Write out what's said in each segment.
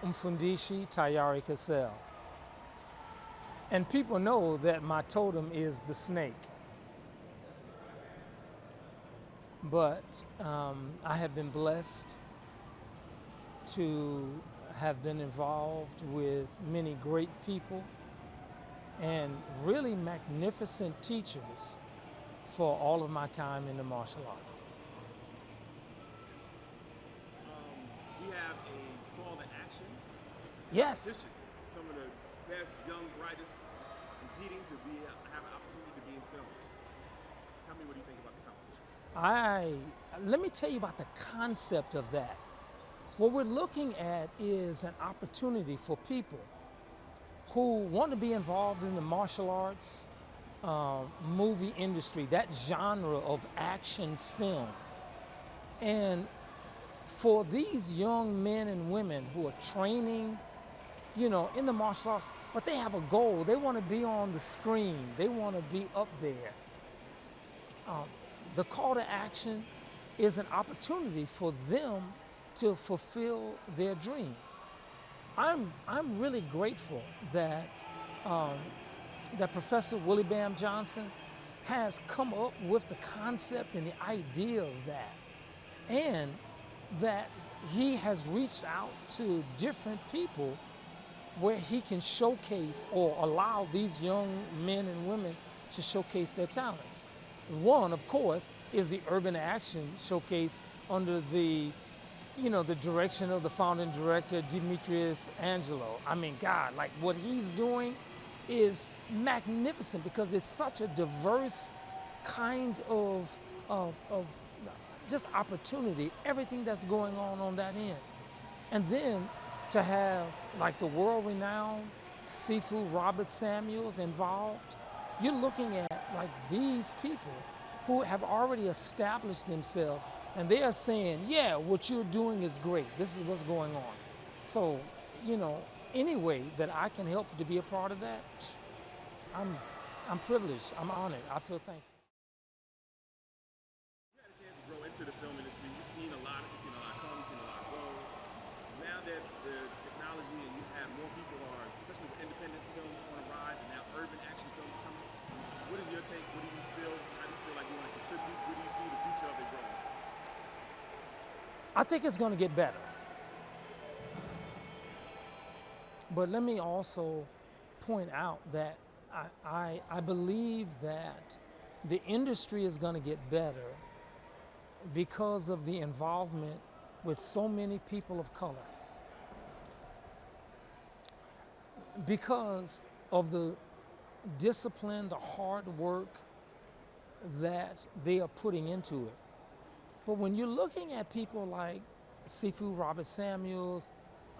Mfundishi Tayari Cassell. And people know that my totem is the snake. But I have been blessed to have been involved with many great people and really magnificent teachers for all of my time in the martial arts. We have a call to action Yes, competition. Some of the best young writers competing to have an opportunity to be in films. Tell me, what do you think about the competition? let me tell you about the concept of that. What we're looking at is an opportunity for people who want to be involved in the martial arts movie industry, that genre of action film. And for these young men and women who are training, in the martial arts, but they have a goal. They want to be on the screen. They want to be up there. The call to action is an opportunity for them to fulfill their dreams. I'm really grateful that that Professor Willie Bam Johnson has come up with the concept and the idea of that, and that he has reached out to different people where he can showcase or allow these young men and women to showcase their talents. One, of course, is the Urban Action Showcase under the direction of the founding director, Demetrius Angelo. I mean, God, like what he's doing is magnificent because it's such a diverse kind of just opportunity, everything that's going on that end. And then to have like the world-renowned Sifu Robert Samuels involved, you're looking at like these people who have already established themselves and they are saying, yeah, what you're doing is great. This is what's going on. So, any way that I can help to be a part of that, I'm, I'm privileged. I'm honored. I feel thankful. You had a chance to grow into the film industry. You've seen a lot come, you've seen a lot go. Now that the technology and you have more people are, especially with independent films on the rise and now urban action films coming, what is your take? What do you feel? How do you feel like you want to contribute? Where do you see the future of it growing? I think it's going to get better. But let me also point out that I believe that the industry is going to get better because of the involvement with so many people of color, because of the discipline, the hard work that they are putting into it. But when you're looking at people like Sifu Robert Samuels,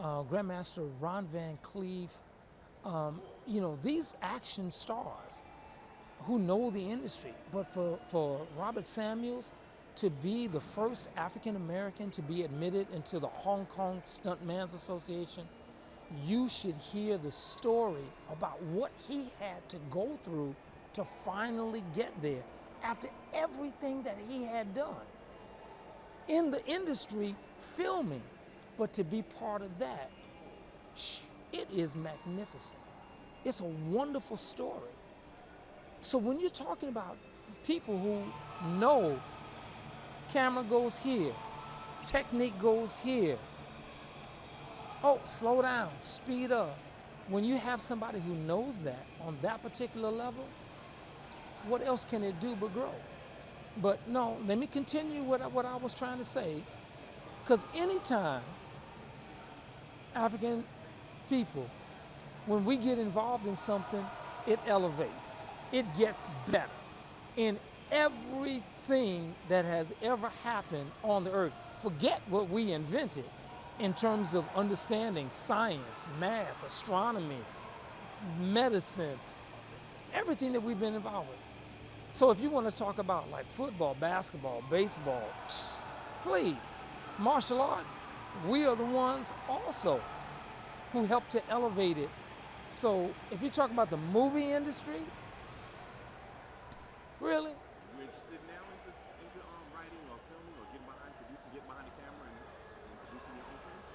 Grandmaster Ron Van Cleef, these action stars who know the industry. But for Robert Samuels to be the first African American to be admitted into the Hong Kong Stuntmen's Association, you should hear the story about what he had to go through to finally get there after everything that he had done in the industry filming. But to be part of that, it is magnificent. It's a wonderful story. So when you're talking about people who know camera goes here, technique goes here, oh, slow down, speed up. When you have somebody who knows that on that particular level, what else can it do but grow? But no, let me continue what I was trying to say, because anytime African people, when we get involved in something, it elevates, it gets better in everything that has ever happened on the earth. Forget what we invented in terms of understanding science, math, astronomy, medicine, everything that we've been involved with. So if you want to talk about like football, basketball, baseball, please, martial arts, we are the ones also who help to elevate it. So if you're talking about the movie industry, really? Are you interested now into writing or filming or getting behind the camera and producing your own films?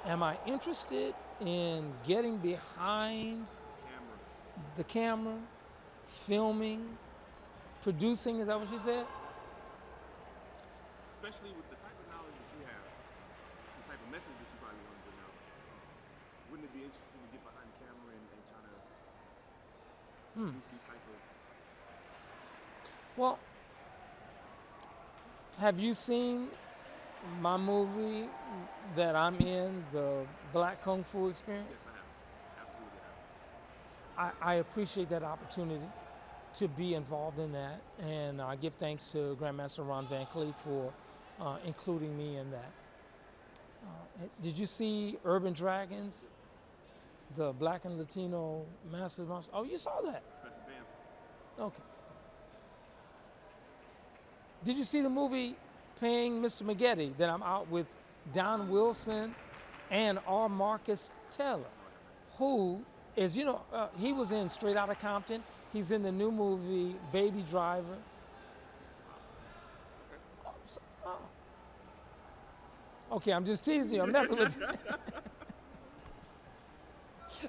Am I interested in getting behind Camera, the camera, filming, producing? Is that what you said? especially with the type of knowledge that you have, the type of message that you probably want to bring out. Wouldn't it be interesting to get behind the camera and try to produce these type of? Well, have you seen my movie that I'm in, the Black Kung Fu Experience? Yes, I have. Absolutely have. I appreciate that opportunity to be involved in that, and I give thanks to Grandmaster Ron Van Cleef for including me in that. Did you see Urban Dragons, the Black and Latino Masters Martial? Oh, you saw that? Professor Bam. Okay. Did you see the movie Paying Mr. Maggette that I'm out with Don Wilson and R. Marcus Taylor, who is, he was in Straight Outta Compton. He's in the new movie Baby Driver. Oh. Okay, I'm just teasing you. I'm messing with you.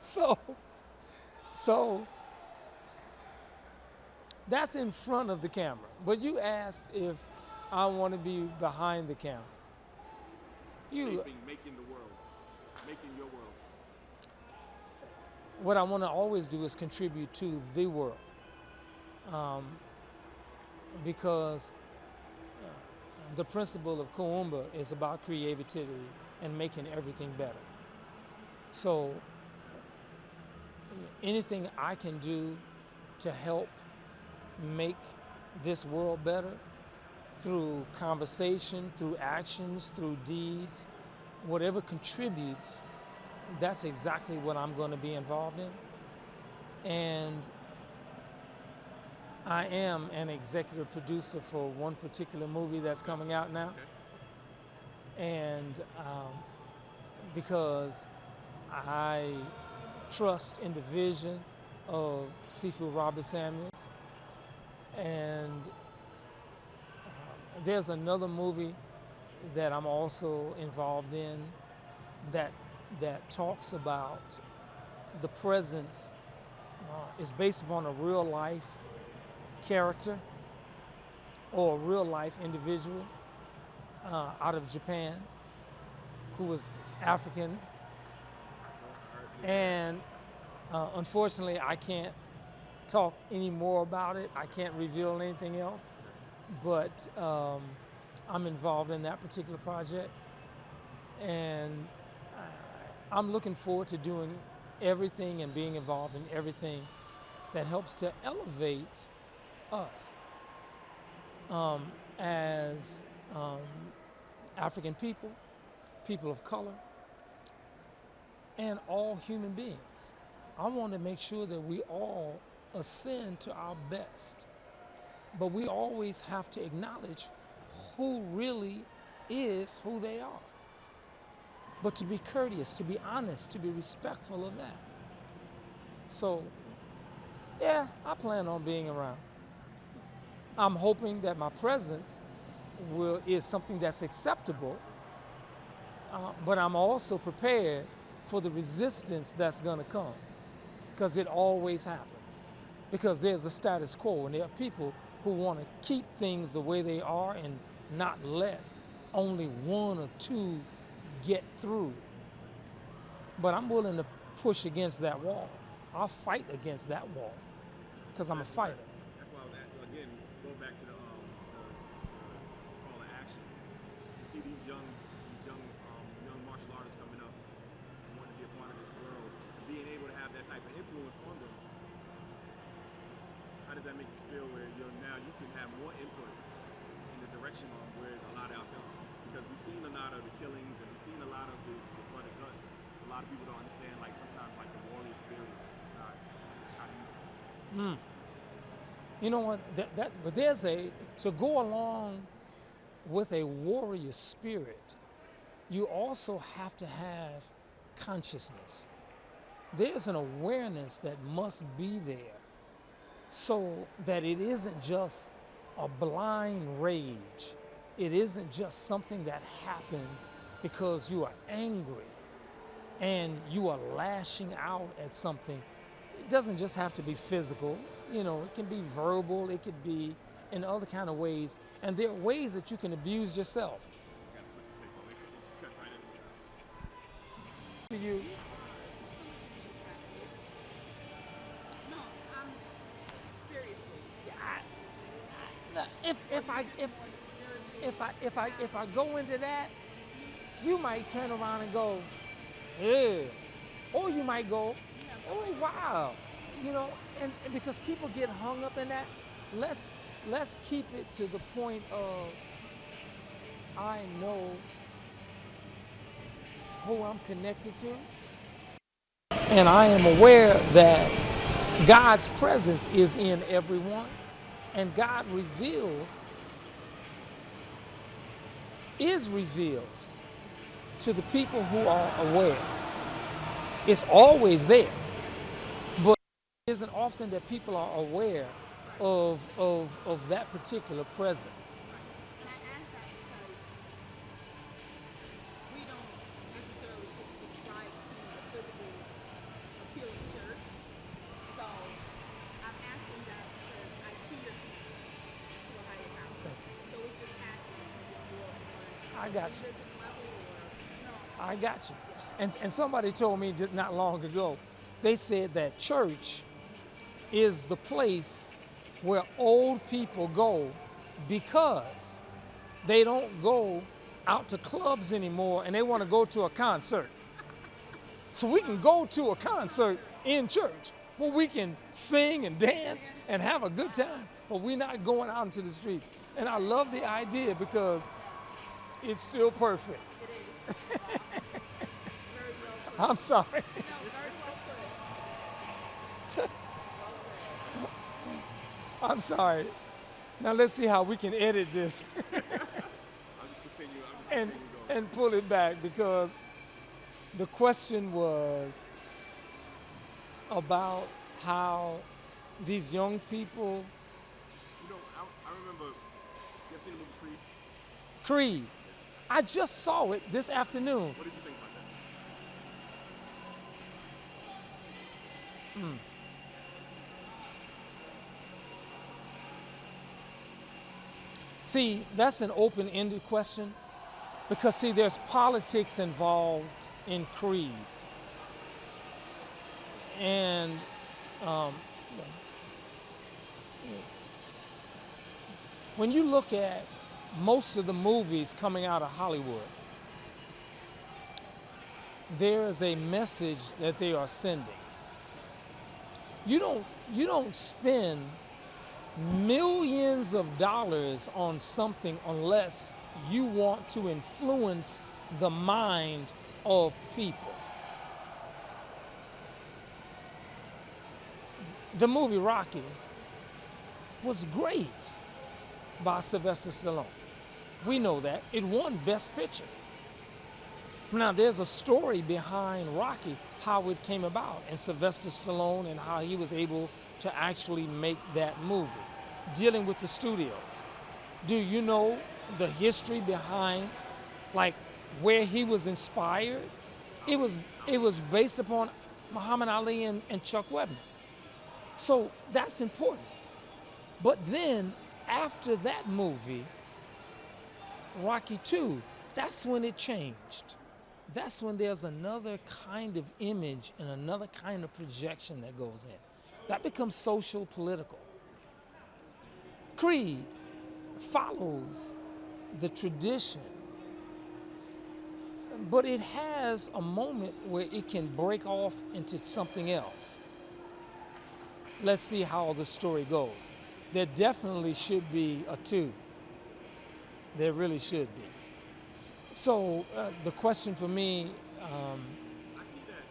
So that's in front of the camera. But you asked if I want to be behind the camera. Making the world, making your world. What I want to always do is contribute to the world, because the principle of Kuumba is about creativity and making everything better. So anything I can do to help make this world better through conversation, through actions, through deeds, whatever contributes, that's exactly what I'm going to be involved in. And I am an executive producer for one particular movie that's coming out now. Okay. And because I trust in the vision of Sifu Robert Samuels. And there's another movie that I'm also involved in that talks about the presence, is based upon a real life character or a real life individual out of Japan who was African. And unfortunately, I can't talk any more about it. I can't reveal anything else. But I'm involved in that particular project. And I'm looking forward to doing everything and being involved in everything that helps to elevate us as African people, people of color, and all human beings. I want to make sure that we all ascend to our best, but we always have to acknowledge who really is who they are. But to be courteous, to be honest, to be respectful of that. So, yeah, I plan on being around. I'm hoping that my presence is something that's acceptable, but I'm also prepared for the resistance that's going to come, because it always happens. Because there's a status quo, and there are people who want to keep things the way they are and not let only one or two get through. But I'm willing to push against that wall. I'll fight against that wall, because I'm a fighter. That's why I was again, go back to the call to action. To see these young martial artists coming up and wanting to be a part of this world, being able to have that type of influence on them. How does that make you feel where now you can have more input in the direction on where a lot of our films, because we've seen a lot of the killings and we've seen a lot of the blood and guts. A lot of people don't understand, like, sometimes, like, the warrior spirit of society. How do you? You know what? But there's to go along with a warrior spirit, you also have to have consciousness. There's an awareness that must be there, so that it isn't just a blind rage. It isn't just something that happens because you are angry. and you are lashing out at something, it doesn't just have to be physical. It can be verbal, it could be in other kind of ways. And there are ways that you can abuse yourself. I gotta switch the tape on. It just cut right as we started. To you, No, I'm seriously. if I go into that, you might turn around and go, yeah, or you might go, oh wow, and because people get hung up in that, let's keep it to the point of I know who I'm connected to, and I am aware that God's presence is in everyone, and God is revealed to the people who are aware. It's always there, but it isn't often that people are aware of that particular presence. And I ask that because we don't necessarily subscribe to the physical appealing church. So I'm asking that because I see your connection to a higher power. So it's just asking if you're more on I got you. religious level or no. I got you. And somebody told me just not long ago, they said that church is the place where old people go because they don't go out to clubs anymore and they want to go to a concert. So we can go to a concert in church where we can sing and dance and have a good time, but we're not going out into the street. And I love the idea because it's still perfect. Very well put. I'm sorry. No, very well put. I'm sorry. Now let's see how we can edit this I'll just continue. and Going. and pull it back because the question was about how these young people, I remember. You ever seen the movie Creed? Creed. I just saw it this afternoon. What did you think about that? See, that's an open-ended question because see, there's politics involved in Creed. And when you look at most of the movies coming out of Hollywood, there is a message that they are sending. You don't spend millions of dollars on something unless you want to influence the mind of people. The movie Rocky was great by Sylvester Stallone. We know that. It won Best Picture. Now, there's a story behind Rocky, how it came about, and Sylvester Stallone and how he was able to actually make that movie, dealing with the studios. Do you know the history behind, like, where he was inspired? It was based upon Muhammad Ali and Chuck Webber. So that's important. But then, after that movie, Rocky II, that's when it changed. That's when there's another kind of image and another kind of projection that goes in. That becomes social political. Creed follows the tradition, but it has a moment where it can break off into something else. Let's see how the story goes. There definitely should be a two. There really should be. So the question for me, I see that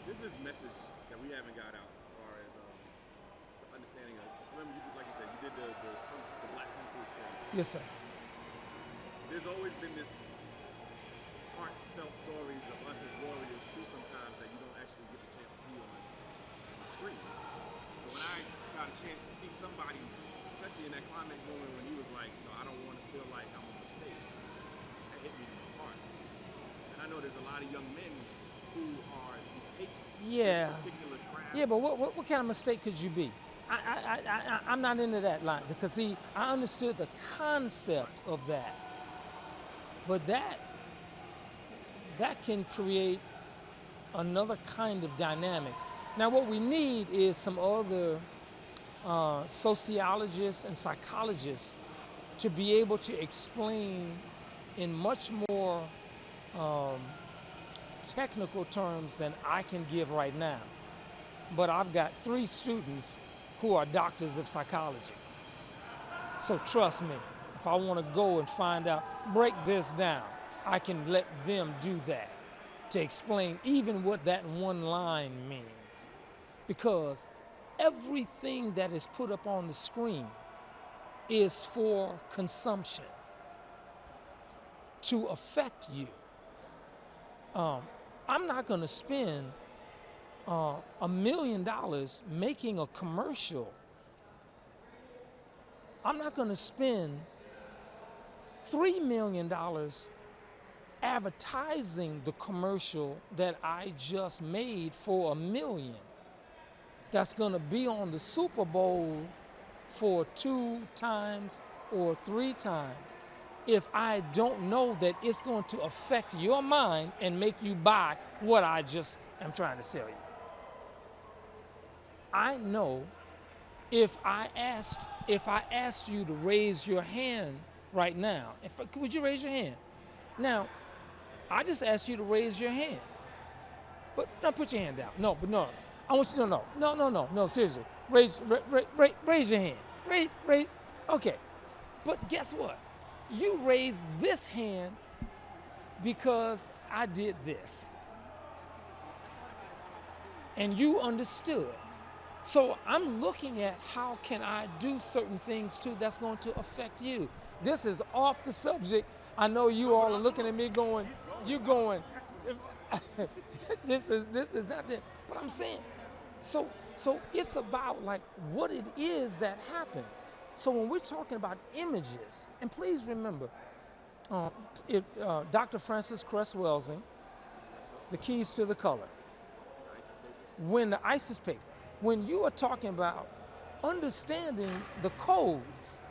there's this message that we haven't got out as far as the understanding of. Remember, like you said, you did the Black Kung Fu experience. yes, sir. There's always been this heartfelt stories of us as warriors too. Sometimes that you don't actually get the chance to see on the screen. So when I got a chance to see somebody, especially in that climax moment when he was like, I don't want to feel like I'm a mistake. That hit me in the heart. And I know Yeah. this particular craft. Yeah, but what kind of mistake could you be? I'm not into that line because see, I understood the concept of that, but that can create another kind of dynamic. Now, what we need is some other sociologists and psychologists to be able to explain in much more technical terms than I can give right now. But I've got 3 students who are doctors of psychology. So trust me, if I want to go and find out, break this down, I can let them do that to explain even what that one line means. Because everything that is put up on the screen is for consumption, to affect you. I'm not going to spend $1 million making a commercial. I'm not going to spend $3 million advertising the commercial that I just made for $1 million. That's going to be on the Super Bowl for 2 times or 3 times if I don't know that it's going to affect your mind and make you buy what I just am trying to sell you. I know if I asked you to raise your hand right now, would you raise your hand? Now, I just asked you to raise your hand. But don't put your hand down. No, but no. I want you to no, seriously. Raise your hand. Raise. Okay. But guess what? You raised this hand because I did this. And you understood. So I'm looking at how can I do certain things too that's going to affect you. This is off the subject. I know you all are looking at me going, this is not it. But I'm saying, so it's about like what it is that happens. So when we're talking about images, and please remember, Dr. Francis Cress Welsing, The Keys to the Color, when the ISIS paper, when you are talking about understanding the codes,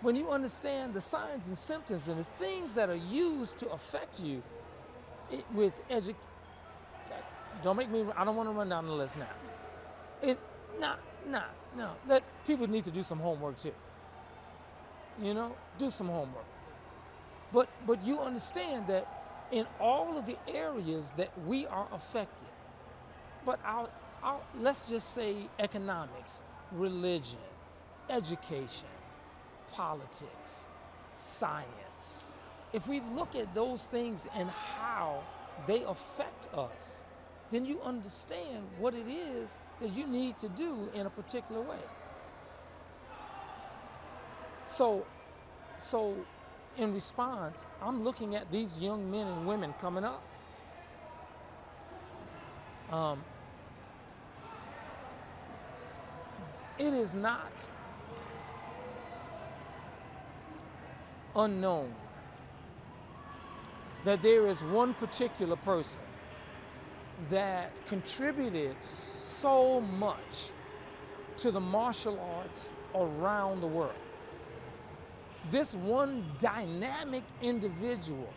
when you understand the signs and symptoms and the things that are used to affect you with education, don't make me, I don't want to run down the list now. No. Let people need to do some homework too. You know, do some homework. But you understand that in all of the areas that we are affected, but let's just say economics, religion, education, politics, science. If we look at those things and how they affect us, then you understand what it is that you need to do in a particular way. So in response, I'm looking at these young men and women coming up. It is not unknown that there is one particular person that contributed so much to the martial arts around the world. This one dynamic individual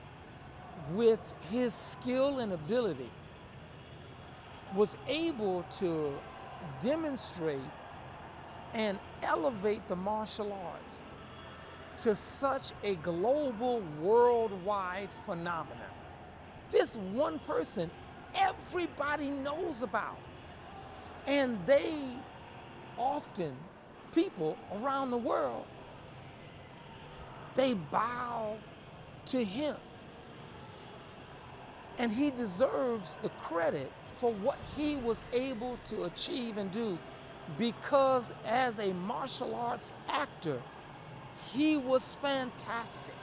with his skill and ability was able to demonstrate and elevate the martial arts to such a global, worldwide phenomenon. This one person everybody knows about. And they often, people around the world, they bow to him. And he deserves the credit for what he was able to achieve and do, because as a martial arts actor, he was fantastic.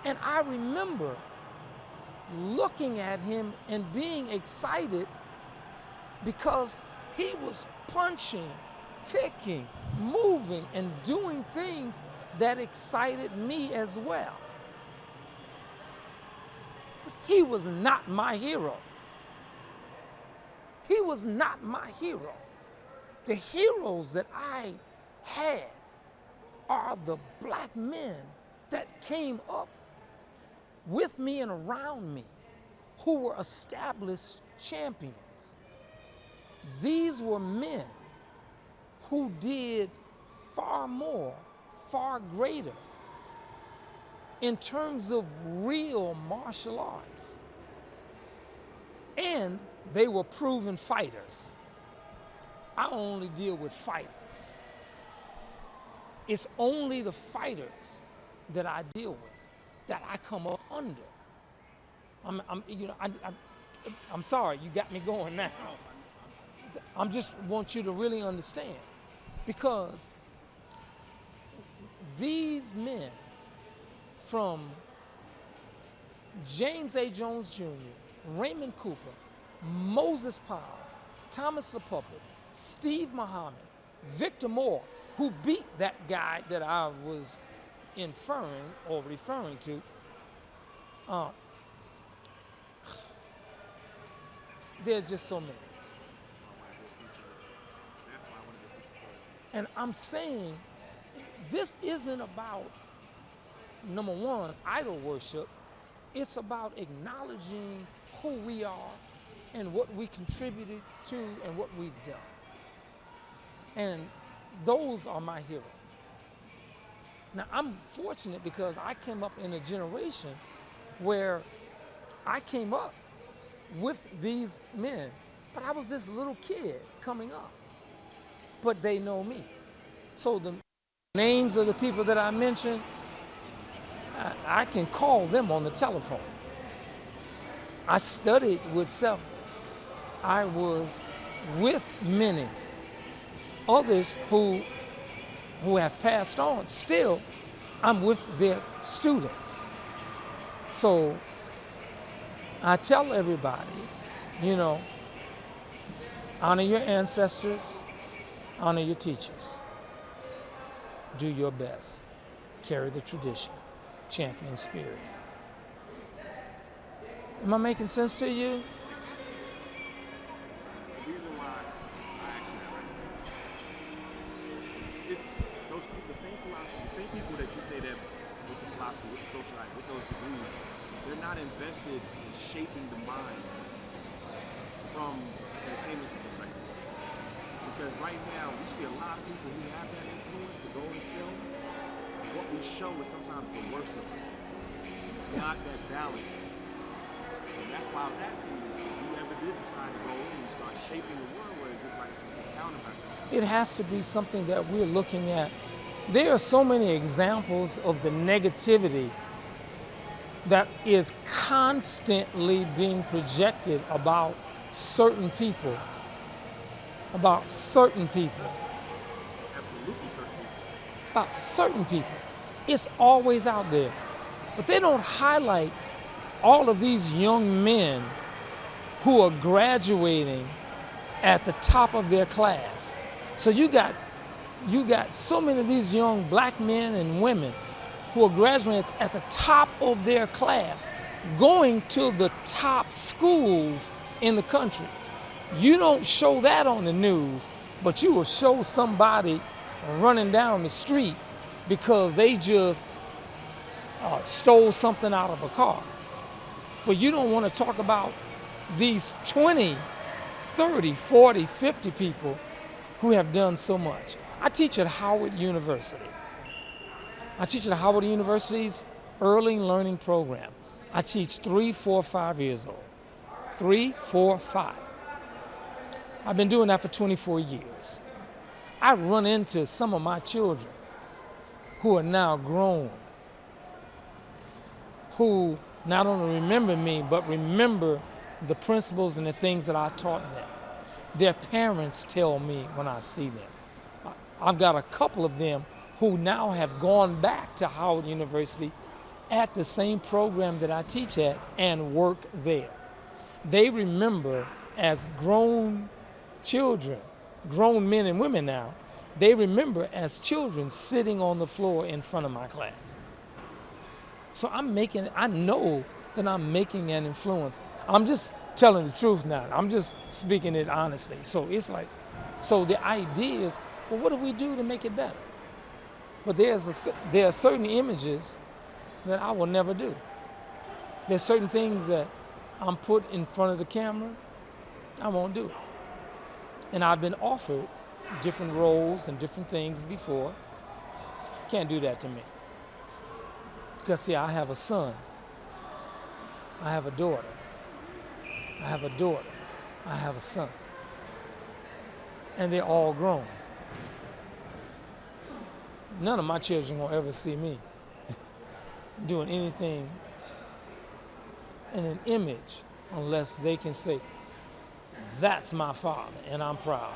And I remember looking at him and being excited because he was punching, kicking, moving, and doing things that excited me as well. But he was not my hero. He was not my hero. The heroes that I had are the black men that came up with me and around me who were established champions. These were men who did far more, far greater in terms of real martial arts. And they were proven fighters. I only deal with fighters. It's only the fighters that I deal with, that I come up under. I'm sorry, you got me going now. I just want you to really understand, because these men, from James A. Jones Jr., Raymond Cooper, Moses Powell, Thomas LaPuppet, Steve Muhammad, Victor Moore, who beat that guy that I was inferring or referring to, there's just so many. And I'm saying this isn't about, number one, idol worship. It's about acknowledging who we are and what we contributed to and what we've done. And those are my heroes. Now, I'm fortunate because I came up in a generation where I came up with these men, but I was this little kid coming up. But they know me. So the names of the people that I mentioned, I can call them on the telephone. I studied with several. I was with many others who have passed on. Still, I'm with their students. So I tell everybody, honor your ancestors, honor your teachers. Do your best. Carry the tradition. Champion spirit. Am I making sense to you? The reason why I asked you that, right? It's those people, the same philosophy, the same people that you say that with the philosophy, with the social life, with those degrees, they're not invested in shaping the mind from an entertainment perspective. Because right now, we see a lot of people who have that influence to go and film. What we show is sometimes the worst of us. It's not that balance. And that's why I was asking you, if you ever did decide to go in and start shaping the world where it's just like a counterbalance. It has to be something that we're looking at. There are so many examples of the negativity that is constantly being projected about certain people. About certain people. Absolutely certain people. About certain people. It's always out there. But they don't highlight all of these young men who are graduating at the top of their class. So you got so many of these young black men and women who are graduating at the top of their class, going to the top schools in the country. You don't show that on the news, but you will show somebody running down the street because they just stole something out of a car. But you don't want to talk about these 20, 30, 40, 50 people who have done so much. I teach at Howard University. I teach at Howard University's Early Learning Program. I teach 3, 4, 5 years old. 3, 4, 5. I've been doing that for 24 years. I run into some of my children who are now grown, who not only remember me, but remember the principles and the things that I taught them. Their parents tell me when I see them. I've got a couple of them who now have gone back to Howard University at the same program that I teach at and work there. They remember as grown children, grown men and women now, they remember as children sitting on the floor in front of my class. So I know then I'm making an influence. I'm just telling the truth now. I'm just speaking it honestly. So it's like, so the idea is, well, what do we do to make it better? But there are certain images that I will never do. There's certain things that I'm put in front of the camera, I won't do. And I've been offered different roles and different things before. Can't do that to me. Because see, I have a son. I have a daughter. I have a daughter. I have a son. And they're all grown. None of my children will ever see me doing anything in an image unless they can say, that's my father and I'm proud.